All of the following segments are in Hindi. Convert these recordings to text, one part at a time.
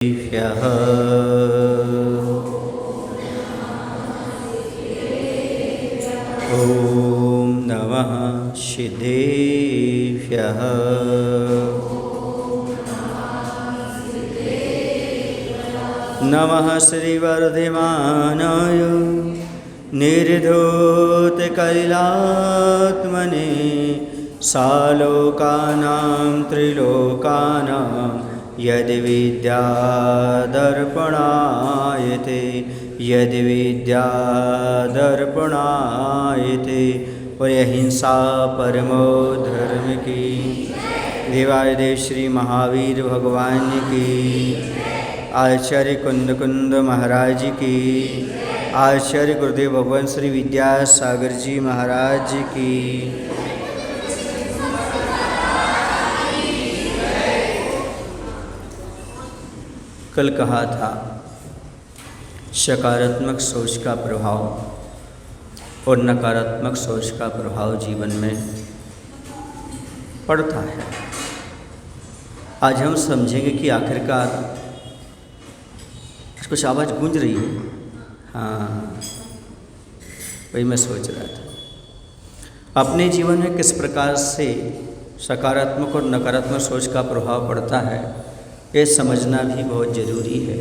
ह्यः ॐ नमः सिद्धेभ्यः नमः श्रीवर्धमानाय निर्धूतकलिलात्मने सालोकानां त्रिलोकानां यद्विद्यादर्पणायते और अहिंसा परमो धर्म की। देवादिदेव श्री महावीर भगवान की, आचार्य कुंद कुंद महाराज की, आचार्य गुरुदेव भगवान श्री विद्यासागर जी महाराज की। कल कहा था सकारात्मक सोच का प्रभाव और नकारात्मक सोच का प्रभाव जीवन में पड़ता है। आज हम समझेंगे कि आखिरकार कुछ आवाज़ गूंज रही है। हाँ, वही मैं सोच रहा था। अपने जीवन में किस प्रकार से सकारात्मक और नकारात्मक सोच का प्रभाव पड़ता है, ये समझना भी बहुत ज़रूरी है,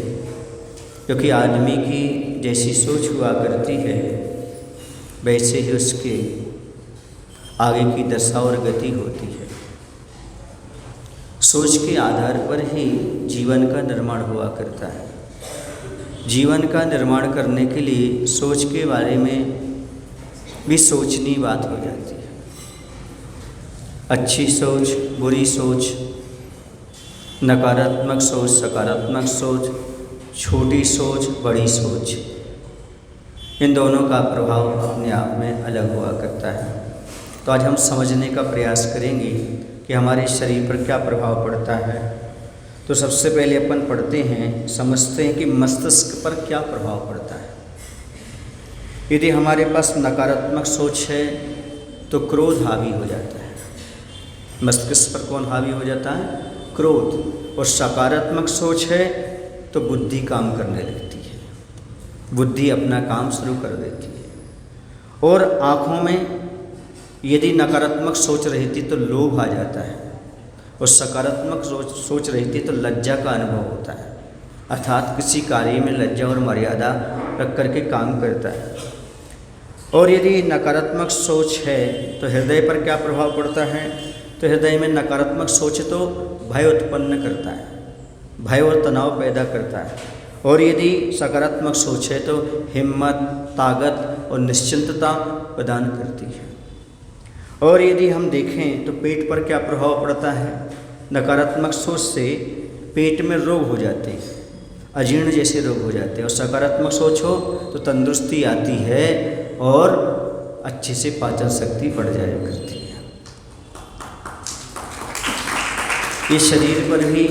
क्योंकि आदमी की जैसी सोच हुआ करती है वैसे ही उसके आगे की दशा और गति होती है। सोच के आधार पर ही जीवन का निर्माण हुआ करता है। जीवन का निर्माण करने के लिए सोच के बारे में भी सोचनी बात हो जाती है। अच्छी सोच, बुरी सोच, नकारात्मक सोच, सकारात्मक सोच, छोटी सोच, बड़ी सोच, इन दोनों का प्रभाव अपने आप में अलग हुआ करता है। तो आज हम समझने का प्रयास करेंगे कि हमारे शरीर पर क्या प्रभाव पड़ता है। तो सबसे पहले अपन पढ़ते हैं, समझते हैं कि मस्तिष्क पर क्या प्रभाव पड़ता है। यदि हमारे पास नकारात्मक सोच है तो क्रोध हावी हो जाता है। मस्तिष्क पर कौन हावी हो जाता है? क्रोध। और सकारात्मक सोच है तो बुद्धि काम करने लगती है, बुद्धि अपना काम शुरू कर देती है। और आँखों में यदि नकारात्मक सोच रहती तो लोभ आ जाता है, और सकारात्मक सोच रहती तो लज्जा का अनुभव होता है, अर्थात किसी कार्य में लज्जा और मर्यादा रख करके काम करता है। और यदि नकारात्मक सोच है तो हृदय पर क्या प्रभाव पड़ता है? तो हृदय में नकारात्मक सोच तो भय उत्पन्न करता है, भय और तनाव पैदा करता है। और यदि सकारात्मक सोच है तो हिम्मत, ताकत और निश्चिंतता प्रदान करती है। और यदि हम देखें तो पेट पर क्या प्रभाव पड़ता है? नकारात्मक सोच से पेट में रोग हो जाते हैं, अजीर्ण जैसे रोग हो जाते हैं। और सकारात्मक सोच हो तो तंदुरुस्ती आती है और अच्छे से पाचन शक्ति बढ़ जाया करती है। ये शरीर पर भी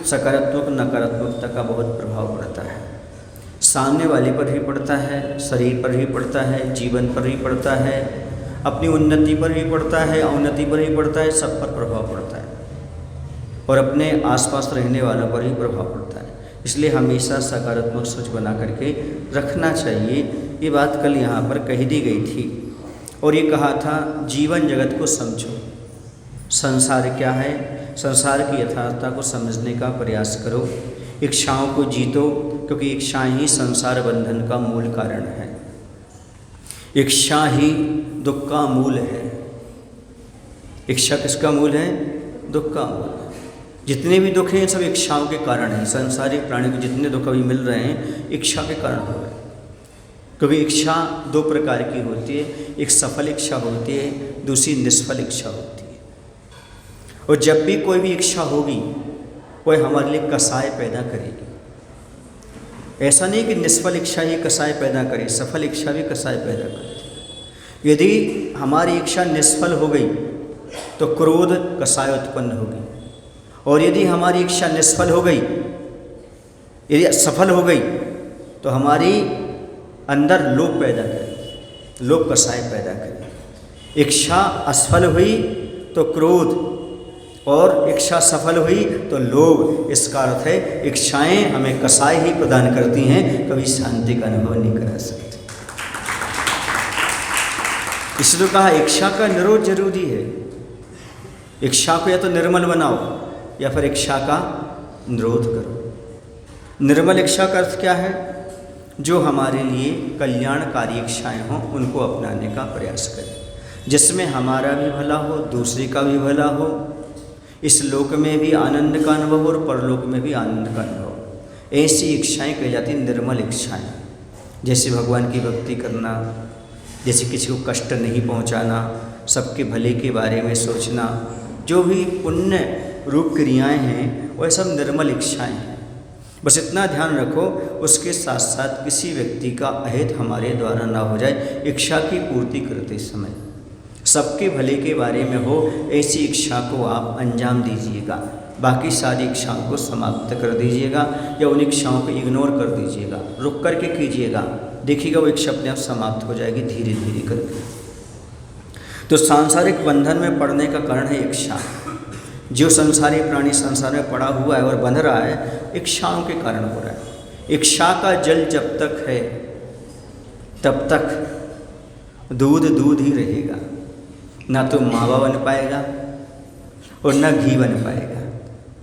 सकारात्मक नकारात्मकता का बहुत प्रभाव पड़ता है। सामने वाले पर भी पड़ता है, शरीर पर भी पड़ता है, जीवन पर भी पड़ता है, अपनी उन्नति पर भी पड़ता है, अवनति पर भी पड़ता है, सब पर प्रभाव पड़ता है। और अपने आसपास रहने वालों पर भी प्रभाव पड़ता है। इसलिए हमेशा सकारात्मक सोच बना करके रखना चाहिए। ये बात कल यहाँ पर कही दी गई थी। और ये कहा था जीवन जगत को समझो। संसार क्या है? संसार की यथार्थता को समझने का प्रयास करो। इच्छाओं को जीतो, क्योंकि इच्छा ही संसार बंधन का मूल कारण है। इच्छा ही दुख का मूल है। इच्छा किसका मूल है? दुख का मूल है। जितने भी दुख हैं सब इच्छाओं के कारण हैं। संसारिक प्राणी को जितने दुख अभी मिल रहे हैं इच्छा के कारण हो रहे हैं। क्योंकि इच्छा दो प्रकार की होती है, एक सफल इच्छा होती है, दूसरी निष्फल इच्छा होती है। और जब भी कोई भी इच्छा होगी वह हमारे लिए कसाय पैदा करेगी। ऐसा नहीं कि निष्फल इच्छा ही कसाय पैदा करे, सफल इच्छा भी कसाय पैदा करती है। यदि हमारी इच्छा निष्फल हो गई तो क्रोध कसाय उत्पन्न होगी। और यदि हमारी इच्छा निष्फल हो गई, यदि सफल हो गई तो हमारी अंदर लोभ पैदा करेगी, लोभ कसाय पैदा करेगी। इच्छा असफल हुई तो क्रोध और इच्छा सफल हुई तो लोभ। इसका अर्थ है इच्छाएं हमें कसाई ही प्रदान करती हैं, कभी शांति का अनुभव नहीं करा सकती। इसलिए कहा इच्छा का निरोध जरूरी है। इच्छा को या तो निर्मल बनाओ या फिर इच्छा का निरोध करो। निर्मल इच्छा का अर्थ क्या है? जो हमारे लिए कल्याणकारी इच्छाएं हों उनको अपनाने का प्रयास करें, जिसमें हमारा भी भला हो, दूसरे का भी भला हो, इस लोक में भी आनंद का अनुभव हो और परलोक में भी आनंद का अनुभव। ऐसी इच्छाएं कही जाती निर्मल इच्छाएं। जैसे भगवान की भक्ति करना, जैसे किसी को कष्ट नहीं पहुंचाना, सबके भले के बारे में सोचना, जो भी पुण्य रूप क्रियाएं हैं वह सब निर्मल इच्छाएं हैं। बस इतना ध्यान रखो उसके साथ साथ किसी व्यक्ति का अहित हमारे द्वारा ना हो जाए। इच्छा की पूर्ति करते समय सबके भले के बारे में हो, ऐसी इच्छा को आप अंजाम दीजिएगा। बाकी सारी इच्छाओं को समाप्त कर दीजिएगा या उन इच्छाओं को इग्नोर कर दीजिएगा, रुक करके कीजिएगा। देखिएगा वो इच्छा अपने आप समाप्त हो जाएगी धीरे धीरे करके। तो सांसारिक बंधन में पड़ने का कारण है इच्छा। जो संसारी प्राणी संसार में पड़ा हुआ है और बंध रहा है, इच्छाओं के कारण हो रहा है। इच्छा का जल जब तक है तब तक दूध दूध ही रहेगा, ना तो मावा बन पाएगा और ना घी बन पाएगा।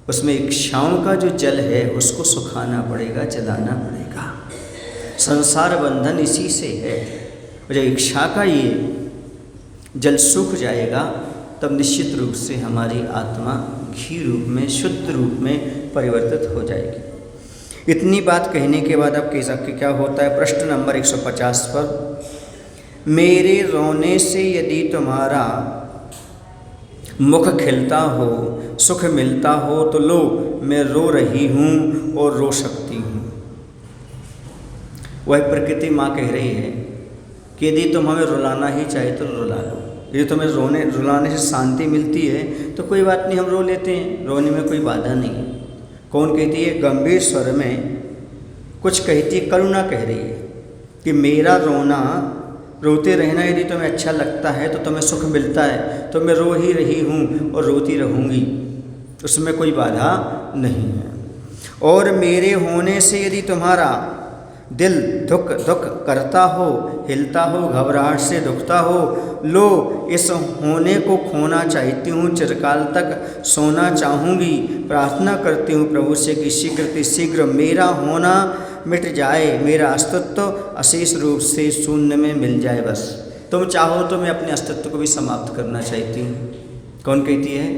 उसमें इच्छाओं का जो जल है उसको सुखाना पड़ेगा, जलाना पड़ेगा। संसार बंधन इसी से है। जब इच्छा का ये जल सूख जाएगा तब निश्चित रूप से हमारी आत्मा घी रूप में, शुद्ध रूप में परिवर्तित हो जाएगी। इतनी बात कहने के बाद अब कह सकते क्या होता है? प्रश्न नंबर 150 पर, मेरे रोने से यदि तुम्हारा मुख खिलता हो, सुख मिलता हो, तो लो मैं रो रही हूँ और रो सकती हूँ। वह प्रकृति माँ कह रही है कि यदि तुम हमें रुलाना ही चाहे तो रुला लो। यदि तुम्हें रुलाने से शांति मिलती है तो कोई बात नहीं, हम रो लेते हैं, रोने में कोई बाधा नहीं है। कौन कहती है? गंभीर स्वर में कुछ कहती है, करुणा कह रही है कि मेरा रोना, रोते रहना यदि तुम्हें अच्छा लगता है तो तुम्हें सुख मिलता है तो मैं रो ही रही हूँ और रोती रहूँगी, उसमें कोई बाधा नहीं है। और मेरे होने से यदि तुम्हारा दिल दुख करता हो, हिलता हो, घबराहट से दुखता हो, लो इस होने को खोना चाहती हूँ, चिरकाल तक सोना चाहूँगी, प्रार्थना करती हूँ प्रभु से कि शीघ्र मेरा होना मिट जाए, मेरा अस्तित्व अशेष रूप से शून्य में मिल जाए। बस तुम चाहो तो मैं अपने अस्तित्व को भी समाप्त करना चाहती हूँ। कौन कहती है?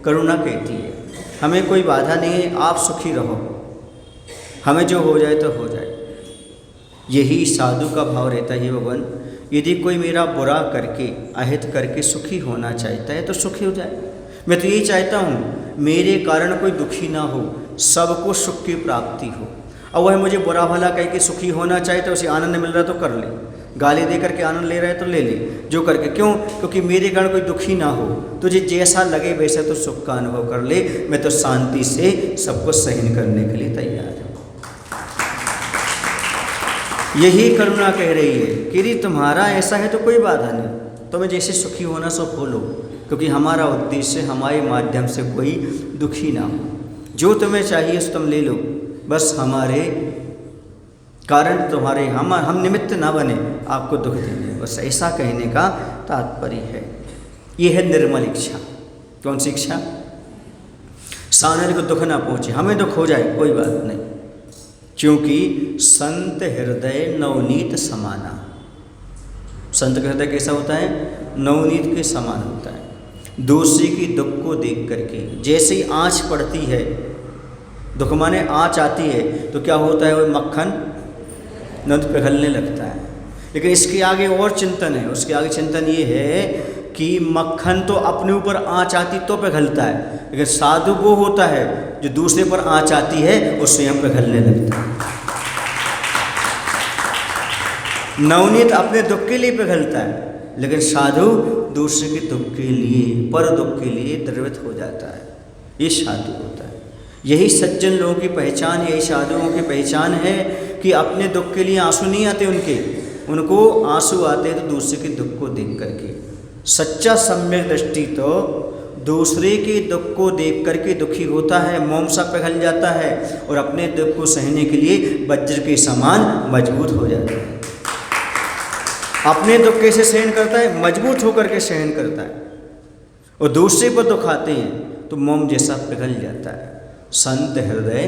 करुणा कहती है। हमें कोई बाधा नहीं है, आप सुखी रहो, हमें जो हो जाए तो हो जाए। यही साधु का भाव रहता है भगवान। यदि कोई मेरा बुरा करके, अहित करके सुखी होना चाहता है तो सुखी हो जाए। मैं तो यही चाहता हूँ मेरे कारण कोई दुखी ना हो, सबको सुख की प्राप्ति हो। और वह मुझे बुरा भला कह के सुखी होना चाहे तो उसे आनंद मिल रहा है तो कर ले, गाली दे करके आनंद ले रहा है तो ले ले, जो करके। क्यों? क्योंकि मेरे कारण कोई दुखी ना हो। तुझे जैसा लगे वैसा तो सुख का अनुभव कर ले, मैं तो शांति से सबको सहन करने के लिए तैयार हूँ। यही करुणा कह रही है कि यदि तुम्हारा ऐसा है तो कोई बाधा नहीं, तुम्हें जैसे सुखी होना सो बोलो, क्योंकि हमारा उद्देश्य हमारे माध्यम से कोई दुखी ना हो। जो तुम्हें चाहिए सो तुम ले लो, बस हमारे कारण तुम्हारे हम निमित्त ना बने आपको दुख देने। बस ऐसा कहने का तात्पर्य है। ये है निर्मल इच्छा। कौन सी इच्छा? सामने को दुख ना पहुँचे, हमें दुख हो जाए कोई बात नहीं, क्योंकि संत हृदय नवनीत समाना। संत का हृदय कैसा होता है? नवनीत के समान होता है। दूसरे की दुख को देख करके जैसे ही आँच पड़ती है, दुख माने आँच आती है, तो क्या होता है? वो मक्खन नद पिघलने लगता है। लेकिन इसके आगे और चिंतन है। उसके आगे चिंतन ये है कि मक्खन तो अपने ऊपर आँच आती तो पिघलता है, लेकिन साधु वो होता है जो दूसरे पर आँच आती है वो स्वयं पिघलने लगता है। नवनीत अपने दुख के लिए पिघलता है, लेकिन साधु दूसरे के दुख के लिए, पर दुख के लिए द्रवित हो जाता है। ये साधु होता है। यही सज्जन लोगों की पहचान, यही साधुओं की पहचान है कि अपने दुख के लिए आंसू नहीं आते उनको आंसू आते हैं तो दूसरे के दुख को देख करके। सच्चा सम्यक दृष्टि तो दूसरे के दुख को देख करके दुखी होता है, मोम सा पिघल जाता है और अपने दुख को सहने के लिए वज्र के समान मजबूत हो जाता है। अपने दुख कैसे सहन करता है? मजबूत होकर के सहन करता है। और दूसरे पर दुख आते हैं तो मोम जैसा पिघल जाता है। संत हृदय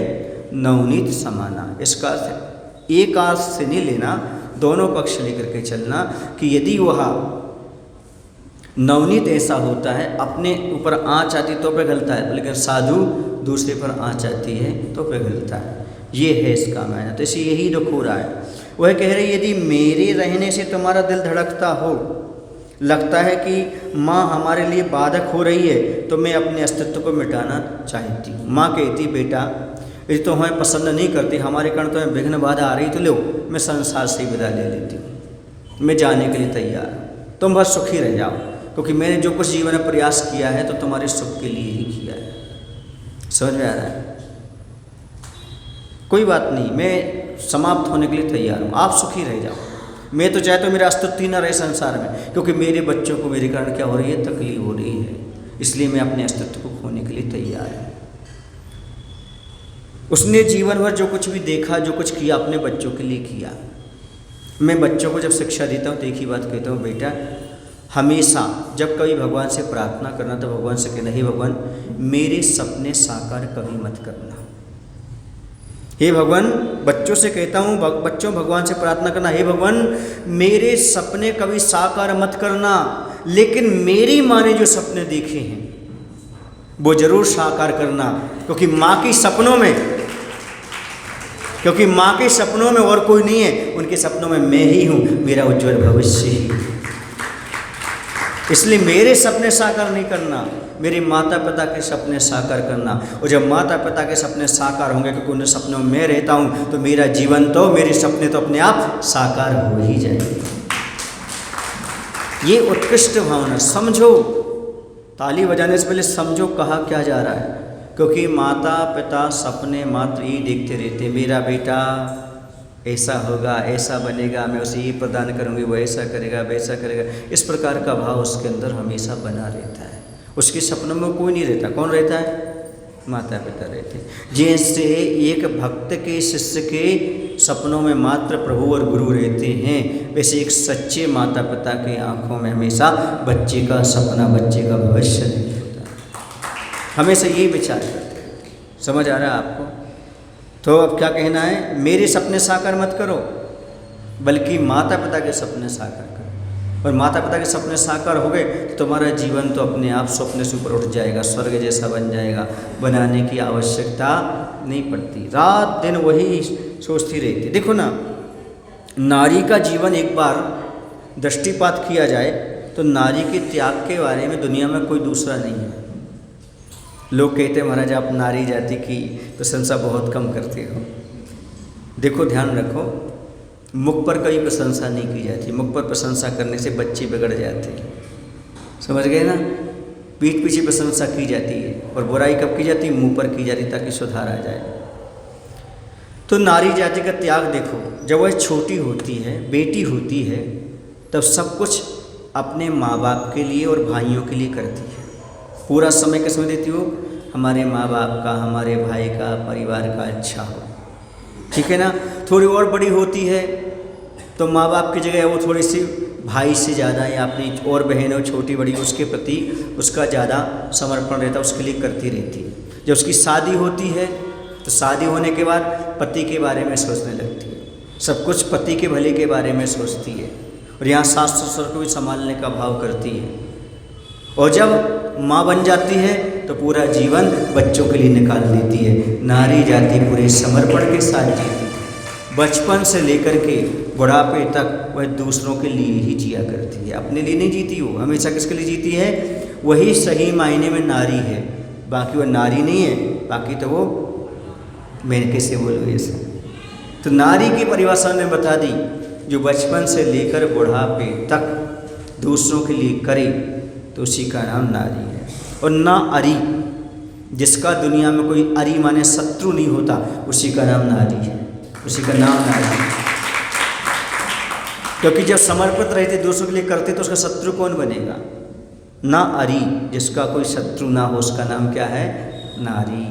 नवनीत समाना, इसका अर्थ एक अर्थ से नहीं लेना, दोनों पक्ष लेकर के चलना कि यदि वह नवनीत ऐसा होता है, अपने ऊपर आँच आती तो पिघलता है, लेकिन साधु दूसरे पर आँच आती है तो पिघलता है। ये है इसका मायना। तो इसे यही दुख हो रहा है। वह कह रही यदि मेरे रहने से तुम्हारा दिल धड़कता हो, लगता है कि माँ हमारे लिए बाधक हो रही है, तो मैं अपने अस्तित्व को मिटाना चाहती हूँ। माँ कहती बेटा यदि तो हमें पसंद नहीं करती, हमारे कारण तुम्हें विघ्न बाधा आ रही, तो लो मैं संसार से विदा ले लेती हूँ, मैं जाने के लिए तैयार हूँ, तुम बस सुखी रह जाओ, क्योंकि मैंने जो कुछ जीवन में प्रयास किया है तो तुम्हारे सुख के लिए ही किया है। समझ में आ रहा है? कोई बात नहीं, मैं समाप्त होने के लिए तैयार हूँ, आप सुखी रह जाओ। मैं तो चाहता हूँ मेरा अस्तित्व ही ना रहे संसार में, क्योंकि मेरे बच्चों को मेरे कारण क्या हो रही है? तकलीफ हो रही है, इसलिए मैं अपने अस्तित्व को खोने के लिए तैयार हूँ। उसने जीवन भर जो कुछ भी देखा, जो कुछ किया, अपने बच्चों के लिए किया। मैं बच्चों को जब शिक्षा देता हूँ तो एक ही बात कहता हूँ, बेटा हमेशा जब कभी भगवान से प्रार्थना करना तो भगवान से कहना, हे भगवान मेरे सपने साकार कभी मत करना। हे भगवान, बच्चों से कहता हूँ, बच्चों भगवान से प्रार्थना करना, हे भगवान मेरे सपने कभी साकार मत करना, लेकिन मेरी माँ ने जो सपने देखे हैं वो जरूर साकार करना, क्योंकि माँ के सपनों में और कोई नहीं है, उनके सपनों में मैं ही हूँ, मेरा उज्जवल भविष्य ही। इसलिए मेरे सपने साकार नहीं करना, मेरे माता पिता के सपने साकार करना। और जब माता पिता के सपने साकार होंगे, क्योंकि उन सपनों में मैं रहता हूँ, तो मेरा जीवन तो, मेरे सपने तो अपने आप साकार हो ही जाएंगे। ये उत्कृष्ट भावना समझो। ताली बजाने से पहले समझो कहा क्या जा रहा है, क्योंकि माता पिता सपने मात्र ये देखते रहते, मेरा बेटा ऐसा होगा, ऐसा बनेगा, मैं उसे ये प्रदान करूँगी, वो ऐसा करेगा, वैसा करेगा। इस प्रकार का भाव उसके अंदर हमेशा बना रहता है। उसके सपनों में कोई नहीं रहता। कौन रहता है? माता पिता रहते हैं। जैसे एक भक्त के शिष्य के सपनों में मात्र प्रभु और गुरु रहते हैं, वैसे एक सच्चे माता पिता की आंखों में हमेशा बच्चे का सपना, बच्चे का भविष्य नहीं होता। हमेशा यही विचार करते हैं। समझ आ रहा है आपको? तो अब क्या कहना है? मेरे सपने साकार मत करो, बल्कि माता पिता के सपने साकार करो। और माता पिता के सपने साकार हो गए तो तुम्हारा जीवन तो अपने आप सपने से ऊपर उठ जाएगा, स्वर्ग जैसा बन जाएगा। बनाने की आवश्यकता नहीं पड़ती, रात दिन वही सोचती रहती। देखो ना, नारी का जीवन एक बार दृष्टिपात किया जाए तो नारी के त्याग के बारे में दुनिया में कोई दूसरा नहीं है। लोग कहते हैं महाराज आप नारी जाति की प्रशंसा बहुत कम करते हो। देखो ध्यान रखो, मुख पर कभी प्रशंसा नहीं की जाती। मुख पर प्रशंसा करने से बच्चे बिगड़ जाते हैं। समझ गए ना? पीठ पीछे प्रशंसा की जाती है, और बुराई कब की जाती है? मुंह पर की जाती, ताकि सुधार आ जाए। तो नारी जाति का त्याग देखो, जब वह छोटी होती है, बेटी होती है, तब सब कुछ अपने माँ बाप के लिए और भाइयों के लिए करती है। पूरा समय किसमें देती हो? हमारे माँ बाप का, हमारे भाई का, परिवार का अच्छा हो। ठीक है ना? थोड़ी और बड़ी होती है तो माँ बाप की जगह वो थोड़ी सी भाई से ज़्यादा या अपनी और बहन हो छोटी बड़ी, उसके प्रति उसका ज़्यादा समर्पण रहता है, उसके लिए करती रहती है। जब उसकी शादी होती है तो शादी होने के बाद पति के बारे में सोचने लगती है, सब कुछ पति के भले के बारे में सोचती है, और यहाँ सास ससुर को भी संभालने का भाव करती है। और जब माँ बन जाती है तो पूरा जीवन बच्चों के लिए निकाल देती है। नारी जाति पूरे समर्पण के साथ जीती है। बचपन से लेकर के बुढ़ापे तक वह दूसरों के लिए ही जिया करती है, अपने लिए नहीं जीती। वो हमेशा किसके लिए जीती है? वही सही मायने में नारी है, बाकी वह नारी नहीं है। बाकी तो वो मैं कैसे बोलूँ ऐसे। तो नारी की परिभाषा ने बता दी, जो बचपन से लेकर बुढ़ापे तक दूसरों के लिए करे तो उसी का नाम नारी है। और ना अरी, जिसका दुनिया में कोई अरी माने शत्रु नहीं होता, उसी का नाम नारी है, उसी का नाम नारी है। क्योंकि जब समर्पित रहते दूसरों के लिए करते तो उसका शत्रु कौन बनेगा? ना अरी, जिसका कोई शत्रु ना हो उसका नाम क्या है? नारी।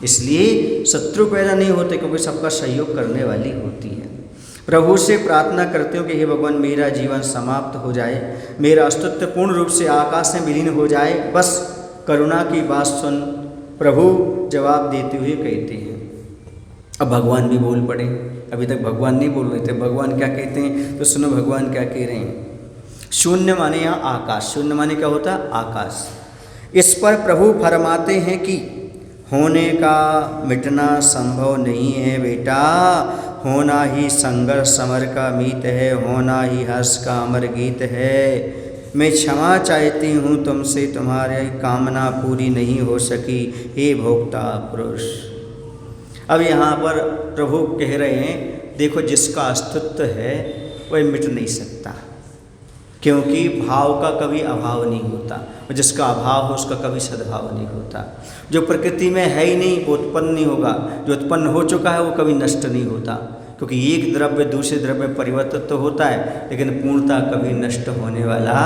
इसलिए शत्रु पैदा नहीं होते क्योंकि सबका सहयोग करने वाली होती है। प्रभु से प्रार्थना करते हो कि हे भगवान मेरा जीवन समाप्त हो जाए, मेरा अस्तित्व पूर्ण रूप से आकाश में विलीन हो जाए, बस करुणा की बात सुन। प्रभु जवाब देते हुए कहते हैं, अब भगवान भी बोल पड़े। अभी तक भगवान नहीं बोल रहे थे, भगवान क्या कहते हैं तो सुनो भगवान क्या कह रहे हैं। शून्य माने यहाँ आकाश, शून्य माने क्या होता है? आकाश। इस पर प्रभु फरमाते हैं कि होने का मिटना संभव नहीं है बेटा, होना ही संघर्ष समर का मीत है, होना ही हर्ष का अमर गीत है। मैं क्षमा चाहती हूँ तुमसे, तुम्हारी कामना पूरी नहीं हो सकी हे भोक्ता पुरुष। अब यहाँ पर प्रभु कह रहे हैं देखो जिसका अस्तित्व है वह मिट नहीं सकता, क्योंकि भाव का कभी अभाव नहीं होता, और जिसका अभाव हो उसका कभी सद्भाव नहीं होता। जो प्रकृति में है ही नहीं वो उत्पन्न नहीं होगा, जो उत्पन्न हो चुका है वो कभी नष्ट नहीं होता, क्योंकि एक द्रव्य दूसरे द्रव्य में परिवर्तित तो होता है लेकिन पूर्णता कभी नष्ट होने वाला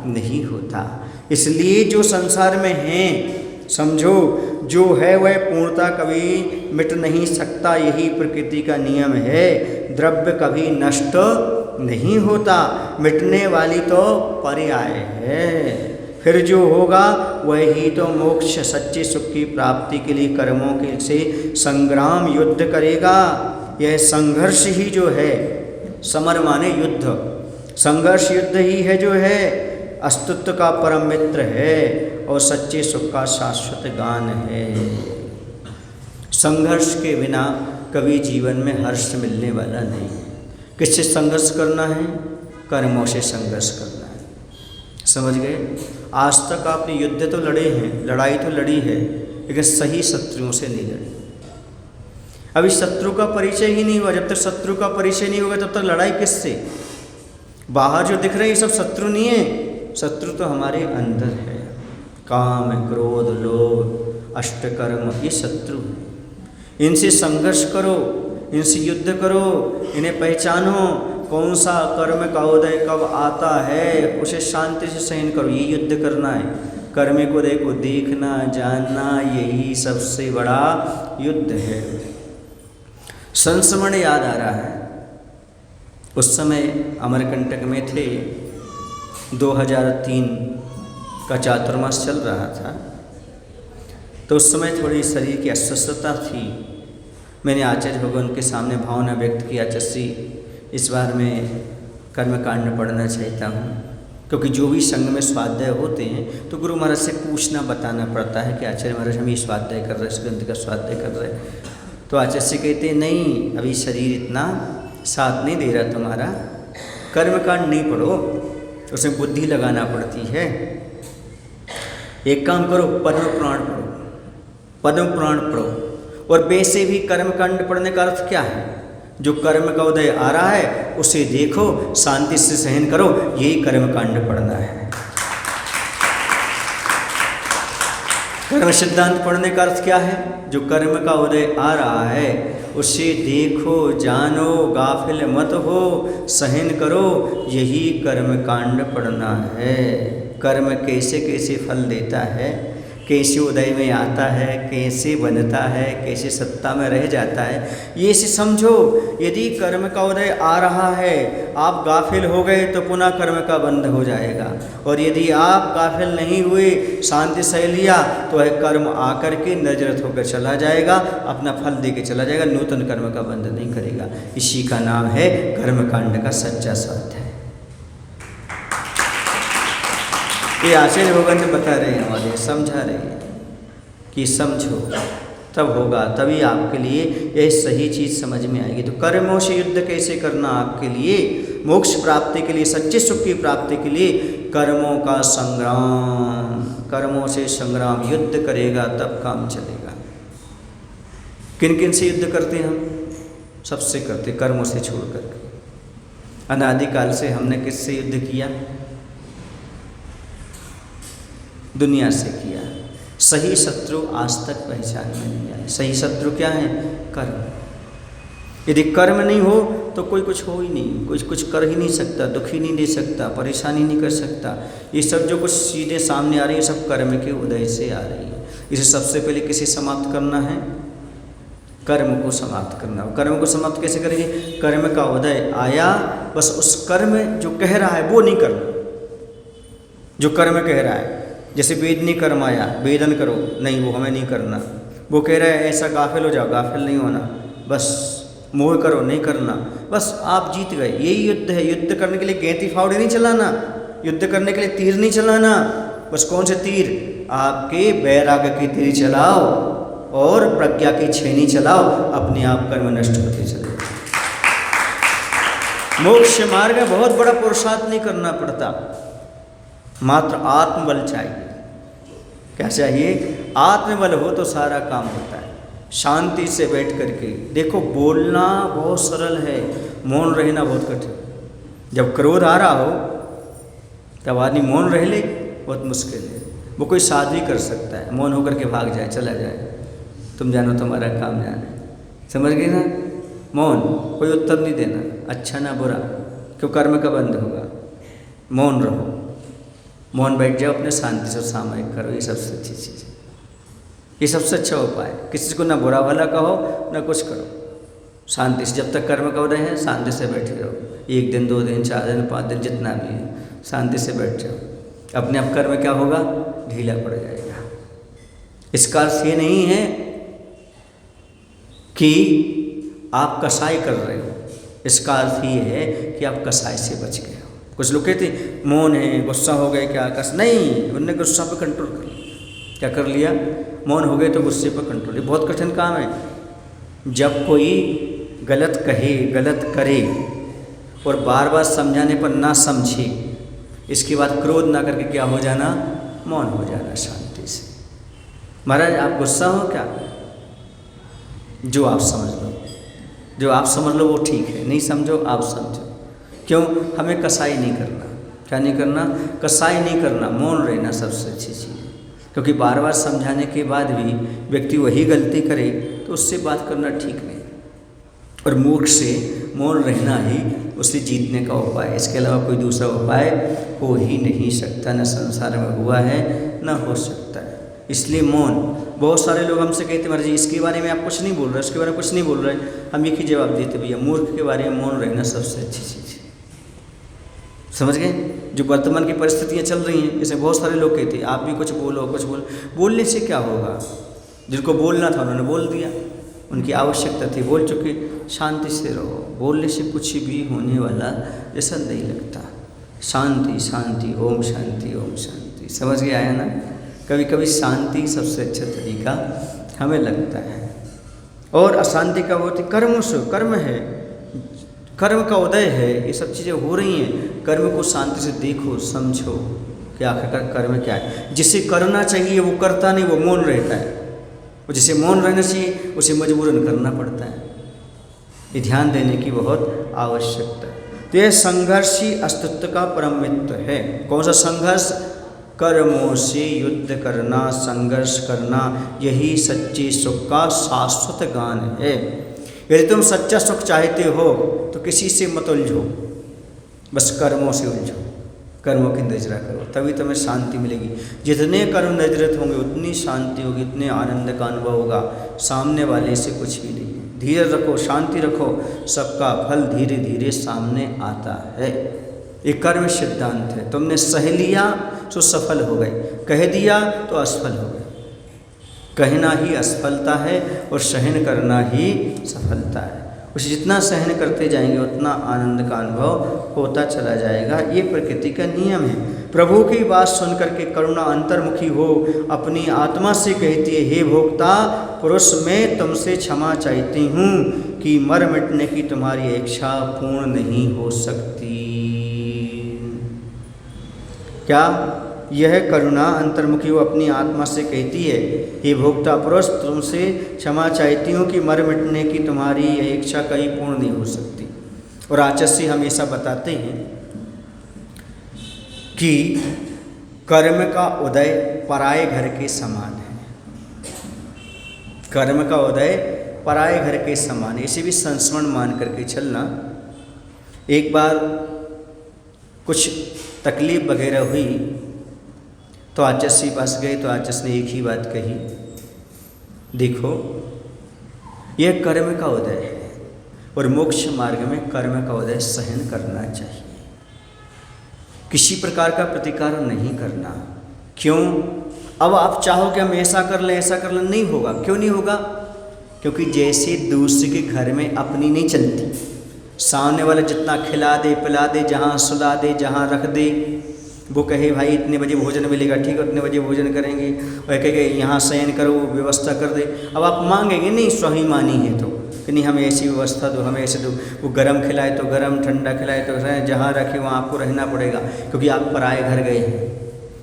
नहीं होता। इसलिए जो संसार में है समझो जो है वह पूर्णता कभी मिट नहीं सकता, यही प्रकृति का नियम है। द्रव्य कभी नष्ट नहीं होता, मिटने वाली तो पर्याय है। फिर जो होगा वही तो मोक्ष सच्चे सुख की प्राप्ति के लिए कर्मों के से संग्राम युद्ध करेगा। यह संघर्ष ही जो है, समर माने युद्ध, संघर्ष युद्ध ही है जो है अस्तित्व का परम मित्र है और सच्चे सुख का शाश्वत गान है। संघर्ष के बिना कभी जीवन में हर्ष मिलने वाला नहीं है। किससे संघर्ष करना है? कर्मों से संघर्ष करना है। समझ गए? आज तक आपने युद्ध तो लड़े हैं, लड़ाई तो लड़ी है, लेकिन सही शत्रुओं से नहीं लड़ी। अभी शत्रु का परिचय ही नहीं हुआ। जब तक शत्रु का परिचय नहीं होगा तब तक लड़ाई किससे? बाहर जो दिख रहे हैं सब शत्रु नहीं है, शत्रु तो हमारे अंदर है। काम, क्रोध, लोभ, अष्टकर्म ये शत्रु हैं। इनसे संघर्ष करो, इनसे युद्ध करो, इन्हें पहचानो कौन सा कर्म का उदय कब आता है, उसे शांति से सहन करो। ये युद्ध करना है। कर्म को देखो, देखना जानना यही सबसे बड़ा युद्ध है। संस्मरण याद आ रहा है, उस समय अमरकंटक में थे, 2003 का चातुर्मास चल रहा था, तो उस समय थोड़ी शरीर की अस्वस्थता थी। मैंने आचार्य भगवान के सामने भावना व्यक्त की, आचार्य जी इस बार मैं कर्मकांड पढ़ना चाहता हूँ, क्योंकि जो भी संघ में स्वाध्याय होते हैं तो गुरु महाराज से पूछना बताना पड़ता है कि आचार्य महाराज हम ये स्वाध्याय कर रहे हैं, इस ग्रंथ का स्वाध्याय कर रहे हैं। तो आचार्य से कहते नहीं, अभी शरीर इतना साथ नहीं दे रहा तुम्हारा, कर्मकांड नहीं पढ़ो, उसमें बुद्धि लगाना पड़ती है। एक काम करो, पद्म पुराण पढ़ो, पद्म पुराण पढ़ो। और वैसे भी कर्मकांड पढ़ने का अर्थ क्या है? जो कर्म का उदय आ रहा है उसे देखो, शांति से सहन करो, यही कर्मकांड पढ़ना है। कर्म सिद्धांत पढ़ने का अर्थ क्या है? जो कर्म का उदय आ रहा है उसे देखो, जानो, गाफिल मत हो, सहन करो, यही कर्मकांड पढ़ना है। कर्म कैसे कैसे फल देता है, कैसे उदय में आता है, कैसे बनता है, कैसे सत्ता में रह जाता है, ये से समझो। यदि कर्म का उदय आ रहा है, आप गाफिल हो गए तो पुनः कर्म का बंध हो जाएगा, और यदि आप गाफिल नहीं हुए, शांति सह लिया, तो वह कर्म आकर के निर्जरत होकर चला जाएगा, अपना फल दे के चला जाएगा, नूतन कर्म का बंध नहीं करेगा। इसी का नाम है कर्मकांड का सच्चा स्वाध्याय। ये आचार्य भगवान ने बता रहे हैं, हमारे समझा रहे हैं कि समझो तब होगा, तभी आपके लिए यह सही चीज़ समझ में आएगी। तो कर्मों से युद्ध कैसे करना आपके लिए, मोक्ष प्राप्ति के लिए, सच्चे सुख की प्राप्ति के लिए कर्मों का संग्राम, कर्मों से संग्राम, युद्ध करेगा तब काम चलेगा। किन किन से युद्ध करते हैं हम? सबसे करते, कर्मों से छोड़ करके। अनादिकाल से हमने किससे युद्ध किया? दुनिया से किया। सही शत्रु आज तक पहचान में नहीं आए। सही शत्रु क्या है? कर्म। यदि कर्म नहीं हो तो कोई कुछ हो ही नहीं, कुछ कर ही नहीं सकता, दुख ही नहीं दे सकता, परेशानी नहीं कर सकता। ये सब जो कुछ चीज़ें सामने आ रही है सब कर्म के उदय से आ रही है। इसे सबसे पहले किसे समाप्त करना है? कर्म को समाप्त करना। कर्म को समाप्त कैसे करेंगे? कर्म का उदय आया, बस उस कर्म जो कह रहा है वो नहीं करना, जो कर्म कह रहा है। जैसे वेदनी कर्म आया, वेदन करो, नहीं वो हमें नहीं करना। वो कह रहा है ऐसा गाफिल हो जाओ, गाफिल नहीं होना। बस मोह करो, नहीं करना। बस आप जीत गए, यही युद्ध है। युद्ध करने के लिए गैंती फावड़े नहीं चलाना, युद्ध करने के लिए तीर नहीं चलाना। बस कौन से तीर? आपके वैराग्य की तीर चलाओ और प्रज्ञा की छेनी चलाओ, अपने आप कर्म नष्ट होते चले। मोक्ष मार्ग में बहुत बड़ा पुरुषार्थ नहीं करना पड़ता, मात्र आत्मबल चाहिए। क्या चाहिए? आत्मबल हो तो सारा काम होता है। शांति से बैठ करके देखो, बोलना बहुत सरल है, मौन रहना बहुत कठिन। जब क्रोध आ रहा हो तब आदमी मौन रह ले, बहुत मुश्किल है। वो कोई साधु कर सकता है, मौन होकर के भाग जाए, चला जाए, तुम जानो तुम्हारा काम जाने, समझ गए ना? मौन, कोई उत्तर नहीं देना, अच्छा ना बुरा, क्यों कर्म का बंध होगा। मौन रहो, मौन बैठ जाओ, अपने शांति से सामयिक करो, ये सबसे अच्छी चीज़ है, ये सबसे अच्छा उपाय। किसी को ना बुरा भला कहो ना कुछ करो, शांति से। जब तक कर्म का उदय है शांति से बैठे रहो, 1 दिन 2 दिन 4 दिन 5 दिन जितना भी है, शांति से बैठ जाओ। अपने आप कर्म क्या होगा? ढीला पड़ जाएगा। इसका अर्थ ये नहीं है कि आप कसाई कर रहे हो, इसका अर्थ ये है कि आप कसाई से बच गए हो। कुछ लोग कहते मौन है, गुस्सा हो गए क्या? नहीं, उनने गुस्सा पर कंट्रोल कर लिया। क्या कर लिया? मौन हो गए तो गुस्से पर कंट्रोल। ये बहुत कठिन काम है। जब कोई गलत कहे, गलत करे और बार बार समझाने पर ना समझे, इसके बाद क्रोध ना करके क्या हो जाना? मौन हो जाना शांति से। महाराज आप गुस्सा हो क्या? जो आप समझ लो, जो आप समझ लो वो ठीक है, नहीं समझो आप समझो। क्यों? हमें कसाई नहीं करना। क्या नहीं करना? कसाई नहीं करना, मौन रहना सबसे अच्छी चीज़ है। क्योंकि बार बार समझाने के बाद भी व्यक्ति वही गलती करे तो उससे बात करना ठीक नहीं। और मूर्ख से मौन रहना ही उसे जीतने का उपाय है। इसके अलावा कोई दूसरा उपाय हो ही नहीं सकता, न संसार में हुआ है न हो सकता है। इसलिए मौन। बहुत सारे लोग हमसे कहते महाराज जी इसके बारे में आप कुछ नहीं बोल रहे, इसके बारे में कुछ नहीं बोल रहे। हम एक ही जवाब देते, भैया मूर्ख के बारे में मौन रहना सबसे अच्छी चीज़ है। समझ गए? जो वर्तमान की परिस्थितियाँ चल रही हैं, जैसे बहुत सारे लोग कहते हैं आप भी कुछ बोलो, कुछ बोलो। बोलने से क्या होगा? जिनको बोलना था उन्होंने बोल दिया, उनकी आवश्यकता थी, बोल चुके। शांति से रहो, बोलने से कुछ भी होने वाला जैसा नहीं लगता। शांति शांति, ओम शांति ओम शांति। समझ गए? आया ना? कभी कभी शांति सबसे अच्छा तरीका हमें लगता है। और अशांति का बहुत ही कर्म से, कर्म है, कर्म का उदय है, ये सब चीज़ें हो रही हैं। कर्म को शांति से देखो, समझो कि आखिरकार कर्म क्या है। जिसे करना चाहिए वो करता नहीं, वो मौन रहता है। और जिसे मौन रहना चाहिए उसे मजबूरन करना पड़ता है। ये ध्यान देने की बहुत आवश्यकता है। तो यह संघर्ष ही अस्तित्व का परम मित्र है। कौन सा संघर्ष? कर्मों से युद्ध करना, संघर्ष करना, यही सच्चे सुख का शाश्वत गान है। यदि तुम सच्चा सुख चाहते हो तो किसी से मत उलझो, बस कर्मों से उलझो, कर्मों की नजरा करो, तभी तुम्हें शांति मिलेगी। जितने कर्म नजरत होंगे उतनी शांति होगी, उतने आनंद का अनुभव होगा। सामने वाले से कुछ भी नहीं। धीरज रखो, शांति रखो, सबका फल धीरे धीरे सामने आता है। ये कर्म सिद्धांत है। तुमने सह लिया तो सफल हो गए, कह दिया तो असफल हो गए। कहना ही असफलता है और सहन करना ही सफलता है। उसे जितना सहन करते जाएंगे उतना आनंद का अनुभव होता चला जाएगा। ये प्रकृति का नियम है। प्रभु की बात सुन करके करुणा अंतर्मुखी हो अपनी आत्मा से कहती है, हे भोक्ता पुरुष मैं तुमसे क्षमा चाहती हूँ कि मर मिटने की तुम्हारी इच्छा पूर्ण नहीं हो सकती। क्या? यह करुणा अंतर्मुखी वो अपनी आत्मा से कहती है, हे भोक्ता पुरुष तुमसे क्षमा चाहती हूँ कि मर मिटने की तुम्हारी यह इच्छा कहीं पूर्ण नहीं हो सकती। और आचार्य हमेशा बताते हैं कि कर्म का उदय पराये घर के समान है। कर्म का उदय पराए घर के समान, इसे भी संस्मरण मान करके चलना। एक बार कुछ तकलीफ वगैरह हुई तो आचस के पास गए तो आचस ने एक ही बात कही, देखो यह कर्म का उदय है और मोक्ष मार्ग में कर्म का उदय सहन करना चाहिए, किसी प्रकार का प्रतिकार नहीं करना। क्यों? अब आप चाहो कि हम ऐसा कर लें ऐसा कर लें, नहीं होगा। क्यों नहीं होगा? क्योंकि जैसे दूसरे के घर में अपनी नहीं चलती, सामने वाला जितना खिला दे पिला दे, जहाँ सुला दे, जहाँ रख दे, वो कहे भाई इतने बजे भोजन मिलेगा, ठीक है, उतने बजे भोजन करेंगे, और कहे यहाँ शयन करो, व्यवस्था कर दे। अब आप मांगेंगे नहीं, स्वाभिमानी है तो कि नहीं हमें ऐसी व्यवस्था दो, हमें ऐसे दो, वो गर्म खिलाए तो गर्म, ठंडा खिलाए तो जहाँ रखे वहाँ आपको रहना पड़ेगा, क्योंकि आप पराए घर गए हैं।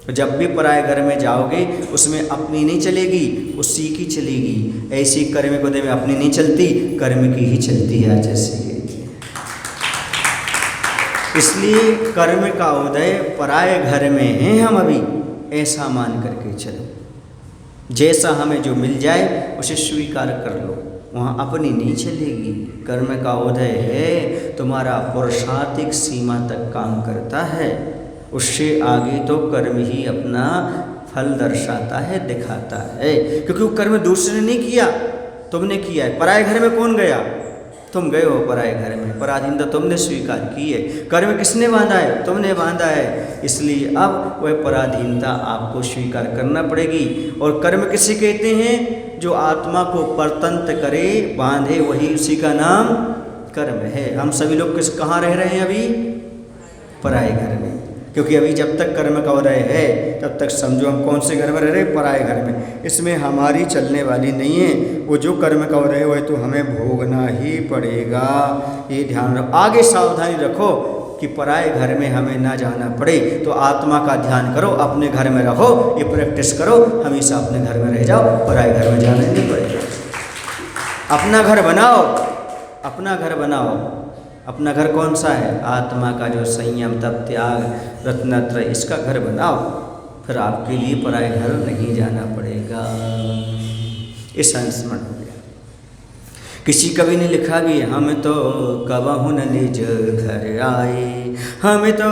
तो जब भी पराए घर में जाओगे उसमें अपनी नहीं चलेगी, उसी की चलेगी। ऐसी कर्म को दे में अपनी नहीं चलती, कर्म की ही चलती है जैसे। इसलिए कर्म का उदय पराए घर में है हम अभी, ऐसा मान करके चलो। जैसा हमें जो मिल जाए उसे स्वीकार कर लो, वहाँ अपनी नहीं चलेगी। कर्म का उदय है, तुम्हारा पुरुषार्थिक सीमा तक काम करता है, उससे आगे तो कर्म ही अपना फल दर्शाता है, दिखाता है। क्योंकि वो कर्म दूसरे ने नहीं किया, तुमने किया है। पराए घर में कौन गया? तुम गए हो पराए घर में, पराधीनता तुमने स्वीकार की है। कर्म किसने बांधा है? तुमने बांधा है। इसलिए अब वह पराधीनता आपको स्वीकार करना पड़ेगी। और कर्म किसे कहते हैं? जो आत्मा को परतंत्र करे, बांधे, वही उसी का नाम कर्म है। हम सभी लोग कहाँ रह रहे हैं अभी? पराए घर में। क्योंकि अभी जब तक कर्म का उदय है तब तक समझो हम कौन से घर में रह रहे हैं? पराए घर में। इसमें हमारी चलने वाली नहीं है। वो जो कर्म का उदय है तो हमें भोगना ही पड़ेगा, ये ध्यान रखो। आगे सावधानी रखो कि पराए घर में हमें ना जाना पड़े। तो आत्मा का ध्यान करो, अपने घर में रहो, ये प्रैक्टिस करो, हमेशा अपने घर में रह जाओ, पराए घर में जाना नहीं पड़ेगा। अपना घर बनाओ, अपना घर बनाओ। अपना घर कौन सा है? आत्मा का जो संयम, तप, त्याग, रत्नत्रय, इसका घर बनाओ, फिर आपके लिए पराए घर नहीं जाना पड़ेगा। ये संस्मरण हो गया। किसी कवि ने लिखा भी, हम तो कबहु न निज घर आए, हम तो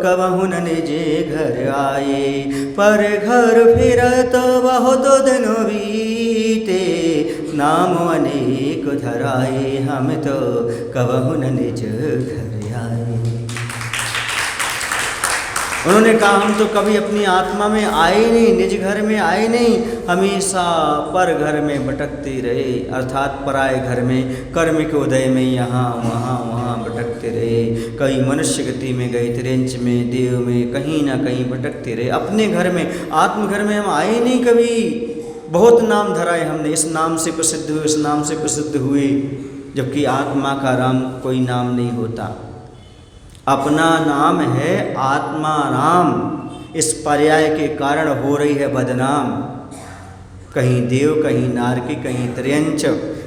कबहु न निज घर आए, पर घर फिरत बहुत दिन बीते, नाम अनेक धराए, हम तो कबहु न निज घर आए। उन्होंने कहा हम तो कभी अपनी आत्मा में आए नहीं, निज घर में आए नहीं, हमेशा पर घर में भटकते रहे, अर्थात पराए घर में, कर्म के उदय में यहाँ वहाँ भटकते रहे। कहीं मनुष्य गति में गए, त्रियंच में, देव में, कहीं ना कहीं भटकते रहे। अपने घर में, आत्मघर में हम आए नहीं कभी। बहुत नाम धराए हमने, इस नाम से प्रसिद्ध हुए, इस नाम से प्रसिद्ध हुए, जबकि आत्मा का राम कोई नाम नहीं होता। अपना नाम है आत्मा राम। इस पर्याय के कारण हो रही है बदनाम। कहीं देव, कहीं नारकी, कहीं त्रियंच,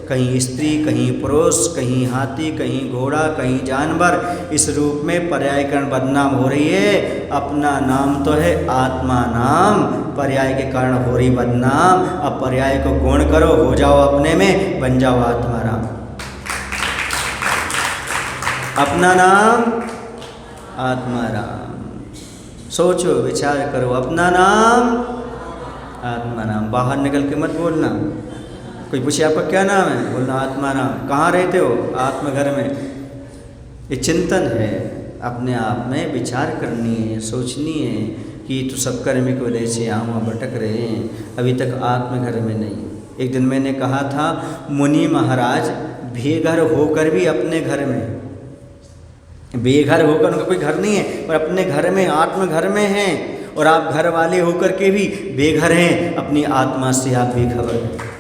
कहीं स्त्री, कहीं पुरुष, कहीं हाथी, कहीं घोड़ा, कहीं जानवर, इस रूप में पर्यायकरण बदनाम हो रही है। अपना नाम तो है आत्मा नाम, पर्याय के कारण हो रही बदनाम। अब पर्याय को गौण करो, हो जाओ अपने में, बन जाओ आत्मा राम। अपना नाम आत्मा राम। सोचो, विचार करो, अपना नाम आत्मा नाम। बाहर निकल के मत बोलना। कोई पूछे आपका क्या नाम है, बोलना आत्मा नाम। कहाँ रहते हो? आत्मघर में। ये चिंतन है, अपने आप में विचार करनी है, सोचनी है कि तो सब कर्म की वजह से यहाँ वहाँ भटक रहे हैं, अभी तक आत्मघर में नहीं। एक दिन मैंने कहा था, मुनि महाराज बेघर होकर भी अपने घर में, बेघर होकर, उनका कोई घर नहीं है पर अपने घर में, आत्मघर में हैं। और आप घर वाले होकर के भी बेघर हैं, अपनी आत्मा से आप बेखबर हैं।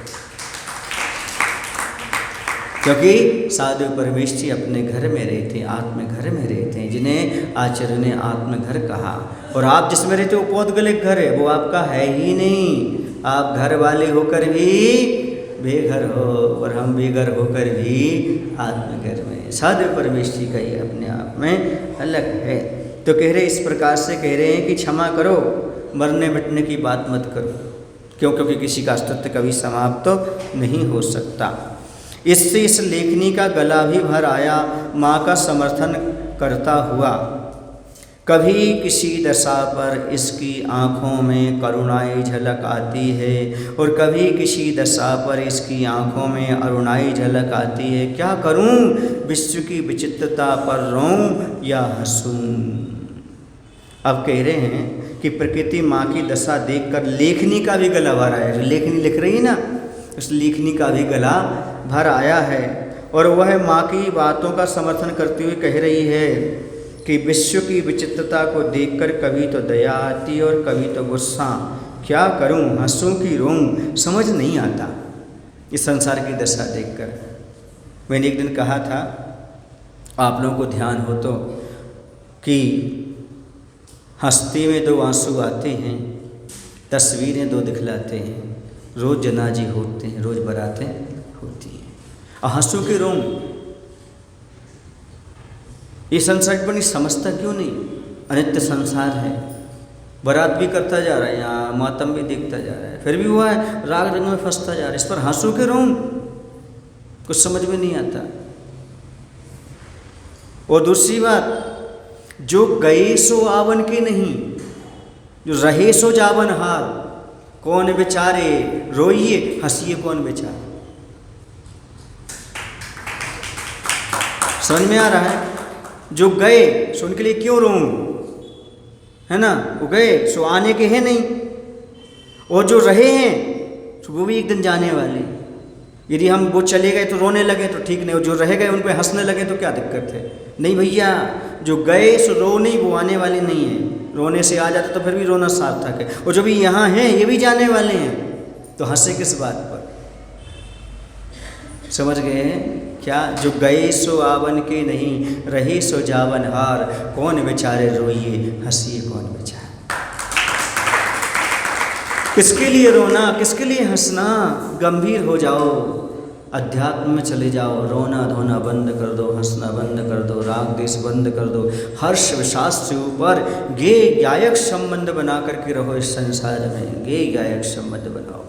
क्योंकि साधु परमेश जी अपने घर में रहते हैं, आत्मघर में रहते हैं, जिन्हें आचार्य ने आत्मघर कहा। और आप जिसमें रहते हो पौद्गलिक घर है, वो आपका है ही नहीं। आप घर वाले होकर भी बेघर हो, और हम बेघर होकर भी आत्मघर में। साधु परमेश जी का ये अपने आप में अलग है। तो कह रहे, इस प्रकार से कह रहे हैं कि क्षमा करो, मरने मिटने की बात मत करो। क्यों? क्योंकि किसी का अस्तित्व कभी समाप्त तो नहीं हो सकता। इससे इस लेखनी का गला भी भर आया माँ का समर्थन करता हुआ। कभी किसी दशा पर इसकी आँखों में करुणाई झलक आती है और कभी किसी दशा पर इसकी आँखों में अरुणाई झलक आती है। क्या करूं, विश्व की विचित्रता पर रोऊं या हंसूं। अब कह रहे हैं कि प्रकृति माँ की दशा देखकर लेखनी का भी गला भर आया। जो लेखनी लिख रही है ना, उस लेखनी का भी गला भर आया है और वह माँ की बातों का समर्थन करते हुए कह रही है कि विश्व की विचित्रता को देखकर कभी तो दया आती और कभी तो गुस्सा। क्या करूं, हंसूं कि रोऊं, समझ नहीं आता इस संसार की दशा देखकर। मैंने एक दिन कहा था, आप लोगों को ध्यान हो तो, कि हंसते में दो आंसू आते हैं, तस्वीरें दो दिखलाते हैं। रोज़ जनाजे होते हैं, रोज़ बारातें होती हैं, और हंसू के रोऊं। ये संसार पर नहीं समझता क्यों नहीं? अनित्य संसार है। बारात भी करता जा रहा है, यहाँ मातम भी देखता जा रहा है, फिर भी हुआ है राग रंग में फंसता जा रहा है। इस पर हंसू के रोऊं, कुछ समझ में नहीं आता। और दूसरी बात, जो गए सो आवन के नहीं, जो रहे सो जावन हार। कौन बेचारे रोइए, हंसिए कौन बेचारे। समझ में आ रहा है? जो गए सो उनके लिए क्यों रोऊं, है ना? वो गए सो आने के हैं नहीं, और जो रहे हैं तो वो भी एक दिन जाने वाले। यदि हम वो चले गए तो रोने लगे तो ठीक नहीं, और जो रह गए उन पर हंसने लगे तो क्या दिक्कत है? नहीं भैया, जो गए सो रो नहीं, वो आने वाले नहीं हैं। रोने से आ जाते तो फिर भी रोना सार्थक है। और जो भी यहाँ हैं ये भी जाने वाले हैं, तो हंसे किस बात पर? समझ गए हैं क्या? जो गए सो आवन के नहीं, रहे सो जावन हार। कौन बेचारे रोइए, हंसिए कौन बेचारे। किसके लिए रोना, किसके लिए हंसना? गंभीर हो जाओ, अध्यात्म में चले जाओ। रोना धोना बंद कर दो, हंसना बंद कर दो, राग देश बंद कर दो। हर्ष विषाद से ऊपर गे गायक संबंध बना करके रहो इस संसार में। गे गायक संबंध बनाओ।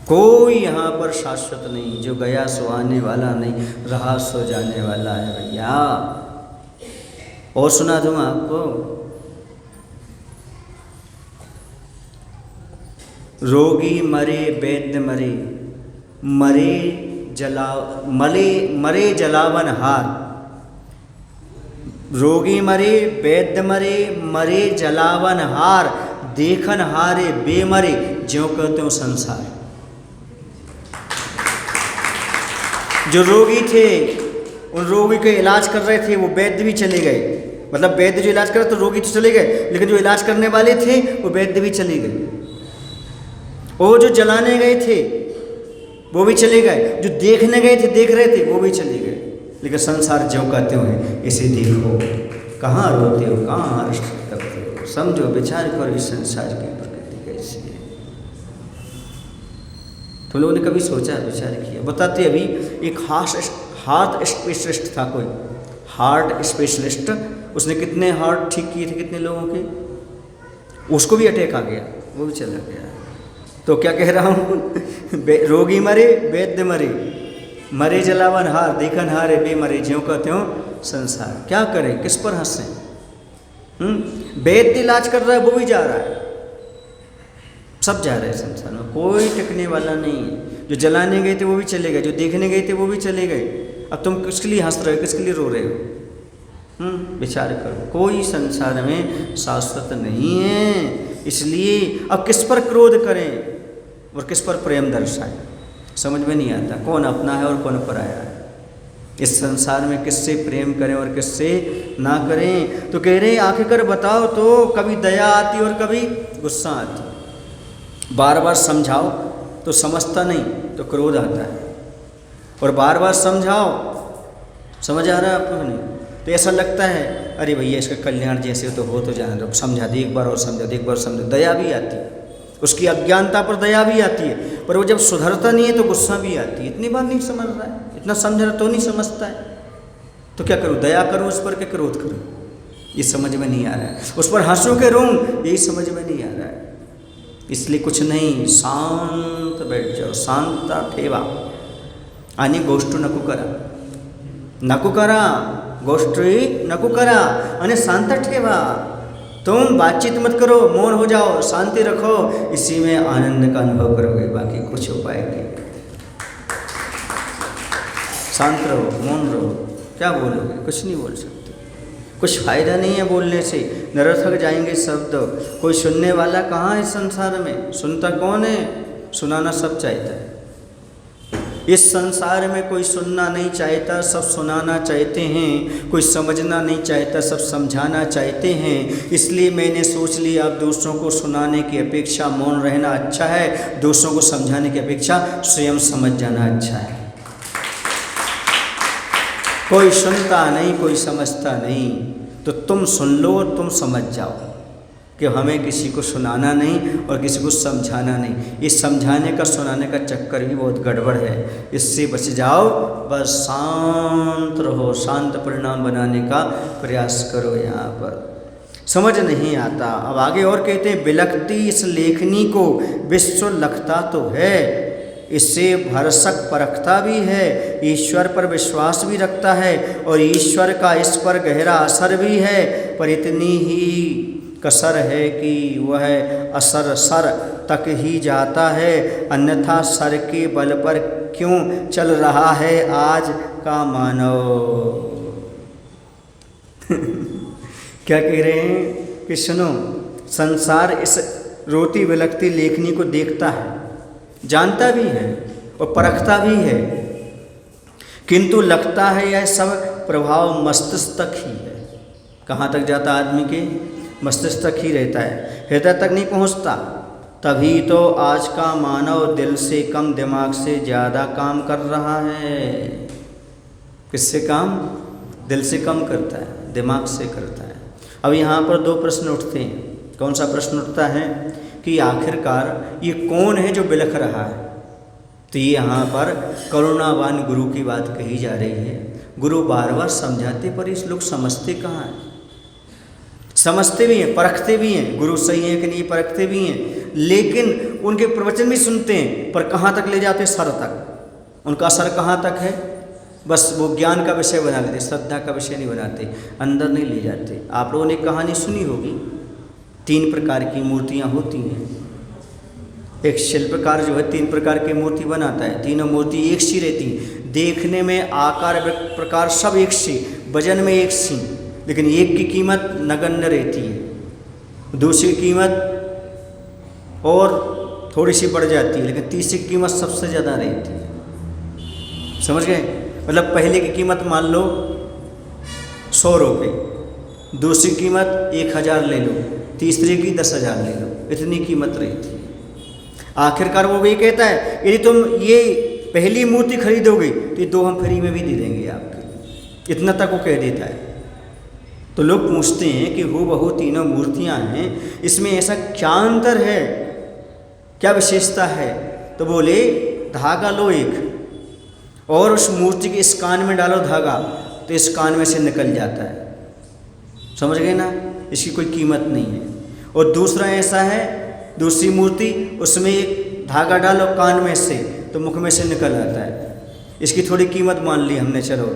कोई यहाँ पर शाश्वत नहीं, जो गया सो आने वाला नहीं, रहा सो जाने वाला है भैया। और सुना दूँ आपको, रोगी मरे वैद्य मरे, मरे जलावन हार। रोगी मरे वैद्य मरे, मरे जलावन हार। देखन हारे बेमरे, ज्यों कहते हो संसार। जो रोगी थे, उन रोगी के इलाज कर रहे थे, वो वैद्य भी चले गए। मतलब वैद्य जो इलाज कर रहे तो रोगी तो चले गए, लेकिन जो इलाज करने वाले थे वो वैद्य भी चले गए। और जो जलाने गए थे वो भी चले गए, जो देखने गए थे, देख रहे थे, वो भी चले गए। लेकिन संसार ज्यों कहते हो इसे देखो, कहाँ रोते हो, कहाँ हर्ष करते हो। समझो, विचार करो इस संसार की प्रकृति कैसी है। तुम लोगों ने कभी सोचा, विचार किया? बताते अभी एक हार्ट स्पेशलिस्ट था, कोई हार्ट स्पेशलिस्ट। उसने कितने हार्ट ठीक किए थे, कितने लोगों के। उसको भी अटैक आ गया, वो भी चला गया। तो क्या कह रहा हूँ, रोगी मरे वैद्य मरे, मरे जलावन हार। देखन हारे बेमरे, ज्यों कहते हो संसार। क्या करें, किस पर हंसें? वैद्य इलाज कर रहा है, वो भी जा रहा है, सब जा रहे हैं संसार में। कोई टिकने वाला नहीं है। जो जलाने गए थे वो भी चले गए, जो देखने गए थे वो भी चले गए। अब तुम किसके लिए हंस रहे हो, किसके लिए रो रहे हो? विचार करो। कोई संसार में शाश्वत नहीं है। इसलिए अब किस पर क्रोध करें और किस पर प्रेम दर्शाएं, समझ में नहीं आता। कौन अपना है और कौन पराया है। इस संसार में किससे प्रेम करें और किससे ना करें। तो कह रहे आखिरकार बताओ तो, कभी दया आती और कभी गुस्सा आती। बार बार समझाओ तो समझता नहीं तो क्रोध आता है, और बार बार समझाओ, समझ आ रहा है आपको नहीं, तो ऐसा लगता है अरे भैया इसका कल्याण जैसे तो हो तो जाने दो, समझा दे एक बार और समझा दे एक बार समझा। दया भी आती है, उसकी अज्ञानता पर दया भी आती है, पर वो जब सुधरता नहीं है तो गुस्सा भी आती है। इतनी बार नहीं समझ रहा है, इतना समझ रहा तो नहीं समझता है, तो क्या करूँ? दया करूँ उस पर, क्या क्रोध करूँ? ये समझ में नहीं आ रहा है। उस पर हंसूं के रोऊं, यही समझ में नहीं आ रहा है। इसलिए कुछ नहीं, शांत बैठ जाओ, शांता ठेवा। आणि गोष्ट नको करा, नको करा, गोष्टी नको करा आणि शांत ठेवा। तुम बातचीत मत करो, मौन हो जाओ, शांति रखो, इसी में आनंद का अनुभव करोगे, बाकी कुछ उपाय नहीं। शांत रहो, मौन रहो, क्या बोलोगे? कुछ नहीं बोल सकते, कुछ फायदा नहीं है बोलने से, निरर्थक जाएंगे शब्द। कोई सुनने वाला कहाँ है संसार में? सुनता कौन है? सुनाना सब चाहता है। इस संसार में कोई सुनना नहीं चाहता, सब सुनाना चाहते हैं। कोई समझना नहीं चाहता, सब समझाना चाहते हैं। इसलिए मैंने सोच लिया अब दूसरों को सुनाने की अपेक्षा मौन रहना अच्छा है, दूसरों को समझाने की अपेक्षा स्वयं समझ जाना अच्छा है। कोई सुनता नहीं, कोई समझता नहीं, तो तुम सुन लो, तुम समझ जाओ कि हमें किसी को सुनाना नहीं और किसी को समझाना नहीं। इस समझाने का सुनाने का चक्कर भी बहुत गड़बड़ है, इससे बच जाओ। बस शांत रहो, शांत परिणाम बनाने का प्रयास करो। यहाँ पर समझ नहीं आता। अब आगे और कहते हैं, बिलखती इस लेखनी को विश्व लखता तो है, इससे भरसक परखता भी है, ईश्वर पर विश्वास भी रखता है और ईश्वर का इस पर गहरा असर भी है, पर इतनी ही कसर है कि वह असर सर तक ही जाता है, अन्यथा सर के बल पर क्यों चल रहा है आज का मानव। क्या कह रहे हैं कि सुनो, संसार इस रोती बिलखती लेखनी को देखता है, जानता भी है और परखता भी है, किंतु लगता है यह सब प्रभाव मस्तिष्क तक ही है। कहाँ तक जाता आदमी के? मस्तिष्क तक ही रहता है, हृदय तक नहीं पहुँचता। तभी तो आज का मानव दिल से कम दिमाग से ज़्यादा काम कर रहा है। किससे काम? दिल से कम करता है, दिमाग से करता है। अब यहाँ पर दो प्रश्न उठते हैं। कौन सा प्रश्न उठता है कि आखिरकार ये कौन है जो बिलख रहा है? तो ये यहाँ पर करुणावान गुरु की बात कही जा रही है। गुरु बार बार समझाते, पर इस लोग समझते कहाँ हैं? समझते भी हैं, परखते भी हैं, गुरु सही है कि नहीं परखते भी हैं, लेकिन उनके प्रवचन भी सुनते हैं, पर कहाँ तक ले जाते? सर तक। उनका सर कहाँ तक है? बस वो ज्ञान का विषय बना लेते, श्रद्धा का विषय नहीं बनाते, अंदर नहीं ले जाते। आप लोगों ने कहानी सुनी होगी, 3 प्रकार की मूर्तियाँ होती हैं। एक शिल्पकार जो है 3 प्रकार की मूर्ति बनाता है, तीनों मूर्ति एक सी रहती, देखने में आकार प्रकार सब एक सी, वजन में एक सी, लेकिन एक की कीमत नगण्य रहती है, दूसरी कीमत और थोड़ी सी बढ़ जाती है, लेकिन तीसरी की कीमत सबसे ज़्यादा रहती है। समझ गए? मतलब पहले की कीमत मान लो 100 रुपये, दूसरी कीमत 1000 ले लो, तीसरी की 10,000 ले लो, इतनी कीमत रहती है। आखिरकार वो भी कहता है, यदि तुम ये पहली मूर्ति खरीदोगे तो ये 2 हम फ्री में भी दे देंगे आपके, इतना तक वो कह देता है। तो लोग पूछते हैं कि हूबहू तीनों मूर्तियां हैं, इसमें ऐसा क्या अंतर है, क्या विशेषता है? तो बोले, धागा लो एक और उस मूर्ति के इस कान में डालो धागा, तो इस कान में से निकल जाता है। समझ गए ना? इसकी कोई कीमत नहीं है। और दूसरा ऐसा है, दूसरी मूर्ति, उसमें एक धागा डालो कान में से तो मुख में से निकल आता है, इसकी थोड़ी कीमत मान ली हमने, चलो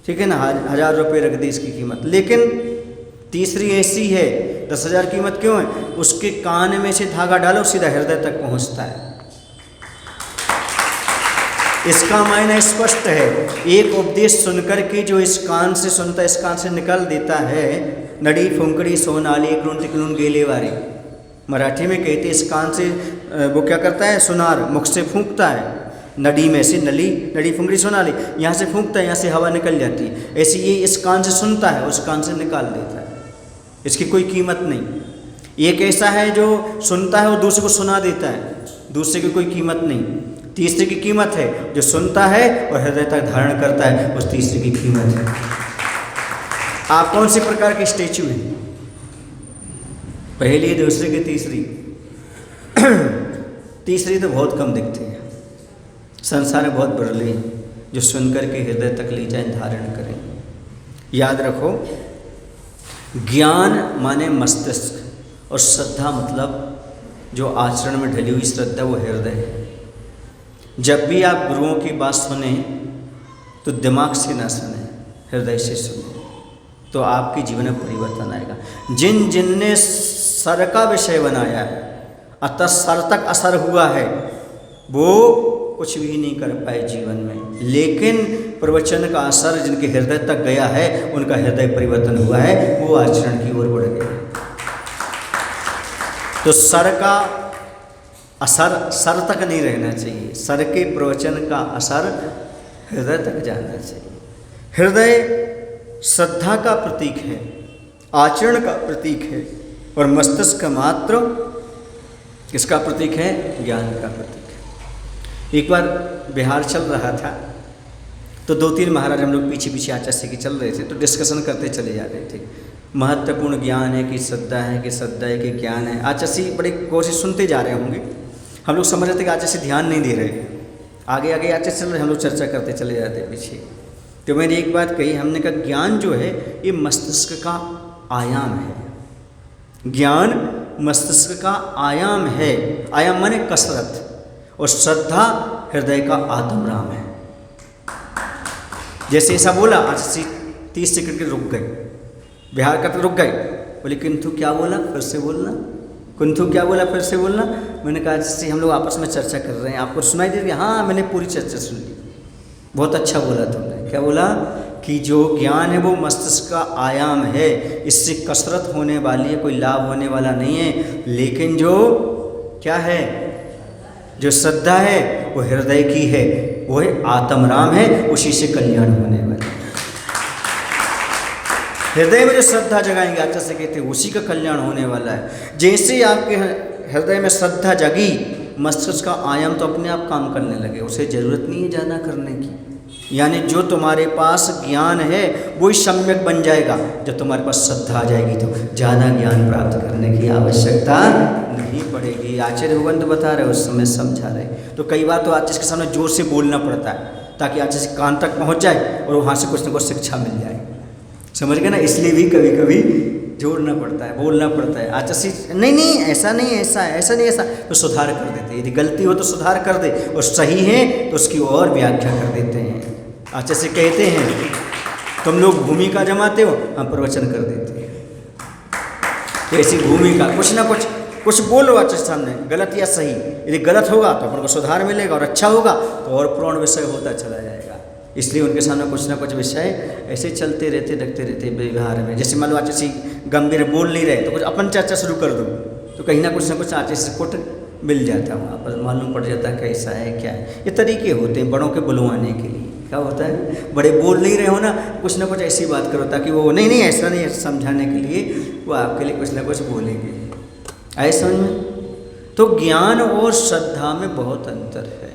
ठीक है ना, 1000 रुपये रख दी इसकी कीमत। लेकिन तीसरी ऐसी है, 10,000 कीमत क्यों है? उसके कान में से धागा डालो सीधा हृदय तक पहुंचता है। इसका मायना स्पष्ट है, एक उपदेश सुनकर के जो इस कान से सुनता, इस कान से निकल देता है, नड़ी फुंकड़ी सोनाली क्रून तिक्रून गेले वारी, मराठी में कहते इस कान से वो क्या करता है, सुनार मुख से फूंकता है, नड़ी में से नड़ी फुंकड़ी सोनाली, यहाँ से फूंकता है, यहाँ से हवा निकल जाती है। ऐसे ये इस कान से सुनता है, उस कान से निकाल देता है, इसकी कोई कीमत नहीं। एक ऐसा है जो सुनता है और दूसरे को सुना देता है, दूसरे की कोई कीमत नहीं। तीसरे की कीमत है जो सुनता है और हृदय तक धारण करता है, उस तीसरे की कीमत है। आप कौन से प्रकार के स्टैचू हैं? पहली, दूसरे की तीसरी? तीसरी तो बहुत कम दिखते हैं, संसार में बहुत बिरले हैं जो सुनकर के हृदय तक ले जाएं, धारण करें। याद रखो, ज्ञान माने मस्तिष्क और श्रद्धा मतलब जो आचरण में ढली हुई श्रद्धा, वो हृदय है। जब भी आप गुरुओं की बात सुने तो दिमाग से ना सुने, हृदय से सुने, तो आपके जीवन में परिवर्तन आएगा। जिन जिनने सर का विषय बनाया है, अतः सर तक असर हुआ है, वो कुछ भी नहीं कर पाए जीवन में, लेकिन प्रवचन का असर जिनके हृदय तक गया है, उनका हृदय परिवर्तन हुआ है, वो आचरण की ओर बढ़ गए। तो सर का असर सर तक नहीं रहना चाहिए, सर के प्रवचन का असर हृदय तक जाना चाहिए। हृदय श्रद्धा का प्रतीक है, आचरण का प्रतीक है, और मस्तिष्क मात्र किसका प्रतीक है? ज्ञान का प्रतीक है। एक बार बिहार चल रहा था तो 2-3 महाराज हम लोग पीछे पीछे आचार्य के चल रहे थे, तो डिस्कशन करते चले जा रहे थे। महत्वपूर्ण ज्ञान है कि श्रद्धा है, कि श्रद्धा है कि ज्ञान है। आचार्य बड़े गौर से सुनते जा रहे होंगे, हम लोग समझ रहे थे कि आचार्य ध्यान नहीं दे रहे, आगे आगे आचार्य चल रहे, हम लोग चर्चा करते चले जाते पीछे। तो मैंने एक बात कही, हमने कहा ज्ञान जो है ये मस्तिष्क का आयाम है। ज्ञान मस्तिष्क का आयाम है, आयाम माने कसरत, और श्रद्धा हृदय का आत्मराम है। जैसे ऐसा बोला, आज 30 सेकंड के रुक गए, बिहार का तो रुक गए, बोले किंतु क्या बोला, फिर से बोलना, किंतु क्या बोला, फिर से बोलना। मैंने कहा जैसे हम लोग आपस में चर्चा कर रहे हैं, आपको सुनाई दे रही है? हाँ, मैंने पूरी चर्चा सुन ली। बहुत अच्छा बोला तुमने। क्या बोला? कि जो ज्ञान है वो मस्तिष्क का आयाम है, इससे कसरत होने वाली है, कोई लाभ होने वाला नहीं है। लेकिन जो क्या है, जो श्रद्धा है वो हृदय की है, वो है आत्मराम है, उसी से कल्याण होने वाला है। हृदय में जो श्रद्धा जगाएंगे, आचार्य से कहते हैं, उसी का कल्याण होने वाला है। जैसे आपके हृदय में श्रद्धा जगी, मस्तिष्क का आयाम तो अपने आप काम करने लगे, उसे जरूरत नहीं है ज़्यादा करने की। यानी जो तुम्हारे पास ज्ञान है वही सम्यक बन जाएगा। जब तुम्हारे पास श्रद्धा आ जाएगी तो ज़्यादा ज्ञान प्राप्त करने की आवश्यकता नहीं पड़ेगी। आचार्य भगवंत बता रहे, उस समय समझा रहे। तो कई बार तो आचार्य के सामने जोर से बोलना पड़ता है, ताकि आचार्य के कान तक पहुँच जाए और वहाँ से कुछ न कुछ शिक्षा मिल जाए। समझ गए ना? इसलिए भी कभी कभी जोड़ना पड़ता है, बोलना पड़ता है। आचार्य नहीं ऐसा नहीं, ऐसा ऐसा नहीं, ऐसा, तो सुधार कर देते हैं। यदि गलती हो तो सुधार कर दे, और सही है तो उसकी और व्याख्या कर देते हैं। आचार्य से कहते हैं तुम लोग भूमिका जमाते हो, हम प्रवचन कर देते हैं। तो ऐसी भूमिका कुछ ना कुछ बोलो आचार्य सामने, गलत या सही। यदि गलत होगा तो अपन को सुधार मिलेगा, और अच्छा होगा तो और पूर्ण विषय होता चला जाएगा। इसलिए उनके सामने कुछ ना कुछ विषय ऐसे चलते रहते, रखते रहते व्यवहार में। जैसे मान लो आचार्य गंभीर बोल नहीं रहे, तो कुछ अपन चर्चा शुरू कर दो, तो कहीं ना कुछ आचार्य से कुछ मिल जाता है, वहाँ पर मालूम पड़ जाता है कैसा है क्या है। ये तरीके होते हैं बड़ों के बुलवाने के लिए। क्या होता है, बड़े बोल नहीं रहे हो ना कुछ ऐसी बात करो, ताकि वो नहीं ऐसा नहीं, समझाने के लिए वो आपके लिए कुछ ना कुछ बोलेंगे। आए समझ में? तो ज्ञान और श्रद्धा में बहुत अंतर है।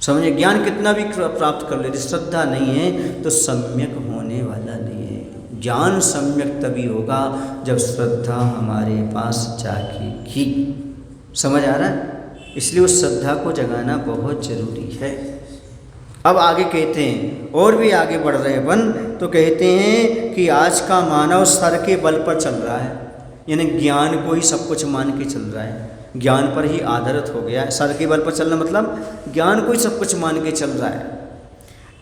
समझे? ज्ञान कितना भी प्राप्त कर ले, यदि श्रद्धा नहीं है तो सम्यक होने वाला नहीं है। ज्ञान सम्यक तभी होगा जब श्रद्धा हमारे पास जागेगी। समझ आ रहा है? इसलिए उस श्रद्धा को जगाना बहुत जरूरी है। अब आगे कहते हैं, और भी आगे बढ़ रहे अपन, तो कहते हैं कि आज का मानव सर के बल पर चल रहा है, यानी ज्ञान को ही सब कुछ मान के चल रहा है, ज्ञान पर ही आधारित हो गया है। सर के बल पर चलना मतलब ज्ञान को ही सब कुछ मान के चल रहा है।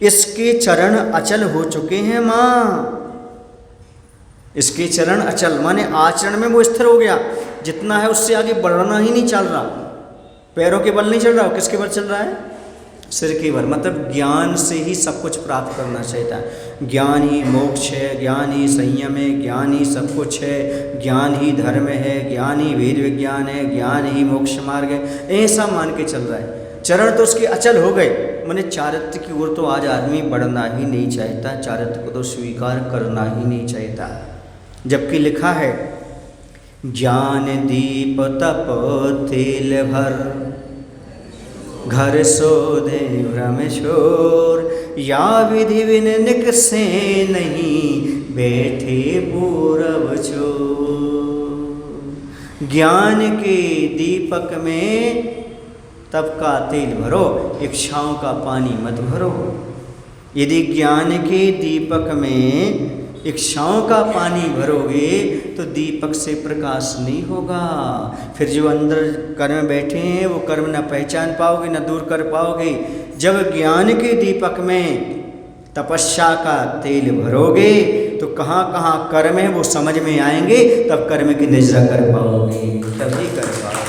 इसके चरण अचल हो चुके हैं माँ। इसके चरण अचल माने आचरण में वो स्थिर हो गया, जितना है उससे आगे बढ़ना ही नहीं चल रहा। पैरों के बल नहीं चल रहा, किसके बल चल रहा है? सिर के बल। मतलब ज्ञान से ही सब कुछ प्राप्त करना चाहिए था। ज्ञान ही मोक्ष है, ज्ञान ही संयम है, ज्ञान ही सब कुछ है, ज्ञान ही धर्म है, ज्ञान ही वेद विज्ञान है, ज्ञान ही मोक्ष मार्ग है, ऐसा मान के चल रहा है। चरण तो उसके अचल हो गए, माने चारित्र की ओर तो आज आदमी बढ़ना ही नहीं चाहता, चारित्र को तो स्वीकार करना ही नहीं चाहता। जबकि लिखा है, ज्ञान दीप तप तेल भर, घर सोधे भ्रम छोर, या विधि विन निकसे नहीं, बैठे पूरब चोर। ज्ञान के दीपक में तप का तेल भरो, इच्छाओं का पानी मत भरो। यदि ज्ञान के दीपक में इच्छाओं का पानी भरोगे तो दीपक से प्रकाश नहीं होगा। फिर जो अंदर कर्म बैठे हैं वो कर्म न पहचान पाओगे, न दूर कर पाओगे। जब ज्ञान के दीपक में तपस्या का तेल भरोगे तो कहाँ कहाँ कर्म है वो समझ में आएंगे, तब कर्म की निजरा कर पाओगे, तभी कर पाओगे।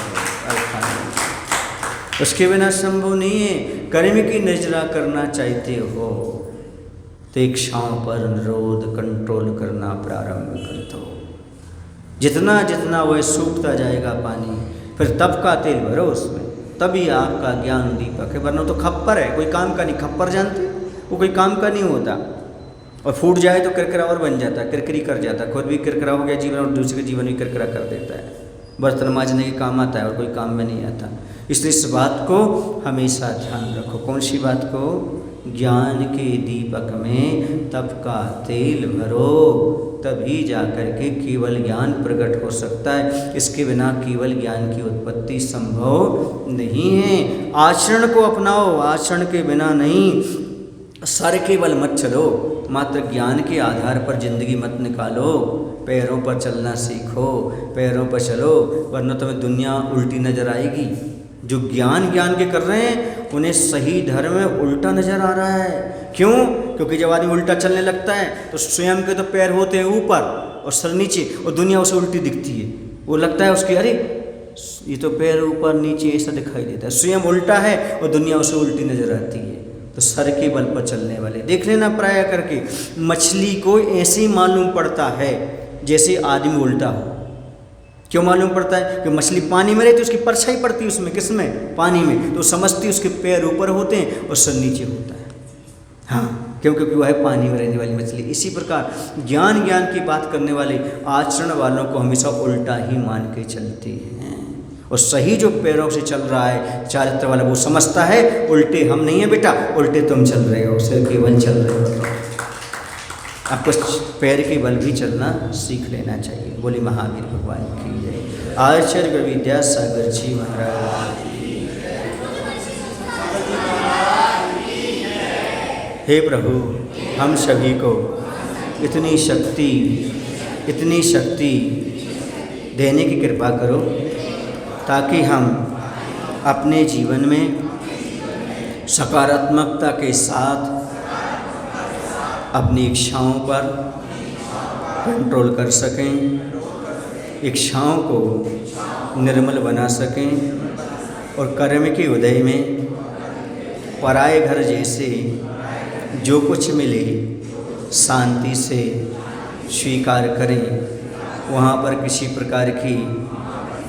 उसके बिना संभव नहीं है। कर्म की निजरा करना चाहते हो तो इच्छाओं पर निरोध कंट्रोल करना प्रारंभ कर दो। जितना जितना वह सूखता जाएगा पानी, फिर तप का तेल भरो उसमें, तभी आपका ज्ञान दीपक है। वरना तो खप्पर है, कोई काम का नहीं। खप्पर जानते, वो कोई काम का नहीं होता, और फूट जाए तो किरकिरा और बन जाता, किरकिरी कर जाता। खुद भी किरकिरा हो गया जीवन और दूसरे के जीवन भी किरकिरा कर देता है। बर्तन मांजने के काम आता है और कोई काम में नहीं आता। इसलिए इस बात को हमेशा ध्यान रखो। कौन सी बात को? ज्ञान के दीपक में तप का तेल भरो, तभी जाकर के केवल ज्ञान प्रकट हो सकता है। इसके बिना केवल ज्ञान की उत्पत्ति संभव नहीं है। आचरण को अपनाओ, आचरण के बिना नहीं। सर के बल मत चलो, मात्र ज्ञान के आधार पर जिंदगी मत निकालो। पैरों पर चलना सीखो, पैरों पर चलो, वरना तुम्हें दुनिया उल्टी नजर आएगी। जो ज्ञान के कर रहे हैं उन्हें सही धर्म में उल्टा नजर आ रहा है। क्यों? क्योंकि जब आदमी उल्टा चलने लगता है तो स्वयं के तो पैर होते हैं ऊपर और सर नीचे, और दुनिया उसे उल्टी दिखती है। वो लगता है उसकी, अरे ये तो पैर ऊपर नीचे ऐसा दिखाई देता है। स्वयं उल्टा है और दुनिया उसे उल्टी नजर आती है। तो सर के बल पर चलने वाले देख लेना प्राय करके, मछली को ऐसे ही मालूम पड़ता है जैसे आदमी उल्टा हो। क्यों मालूम पड़ता है? कि मछली पानी में रहती है, उसकी परछाई पड़ती है उसमें, किसमें? पानी में। तो समझती उसके पैर ऊपर होते हैं और सर नीचे होता है। हाँ, क्योंकि वह है पानी में रहने वाली मछली। इसी प्रकार ज्ञान की बात करने वाले आचरण वालों को हमेशा उल्टा ही मान के चलते हैं। और सही जो पैरों से चल रहा है चारित्र वाला, वो समझता है उल्टे हम नहीं है बेटा, उल्टे तुम चल रहे हो, सिर के बल चल रहे हो। आपको पैर के बल भी चलना सीख लेना चाहिए। बोली महावीर भगवान की जय। आचार्य विद्यासागर जी महाराज। हे प्रभु, हम सभी को इतनी शक्ति देने की कृपा करो ताकि हम अपने जीवन में सकारात्मकता के साथ अपनी इच्छाओं पर कंट्रोल कर सकें, इच्छाओं को निर्मल बना सकें, और कर्म के उदय में पराए घर जैसे जो कुछ मिले शांति से स्वीकार करें, वहाँ पर किसी प्रकार की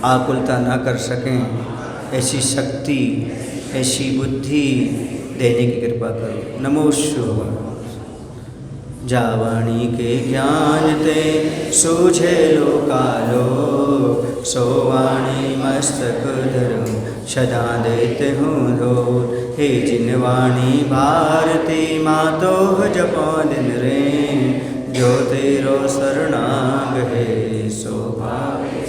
आकुलता न कर सकें। ऐसी शक्ति, ऐसी बुद्धि देने की कृपा करो। नमो शिवाय। जावाणी के ज्ञान ते सूझे लोकालो, सोवाणी मस्तक धरो सदा देते हूँ रो। हे जिनवाणी भारती मातो जपो दिन रे, जो तेरो शरणाग है सो भावे।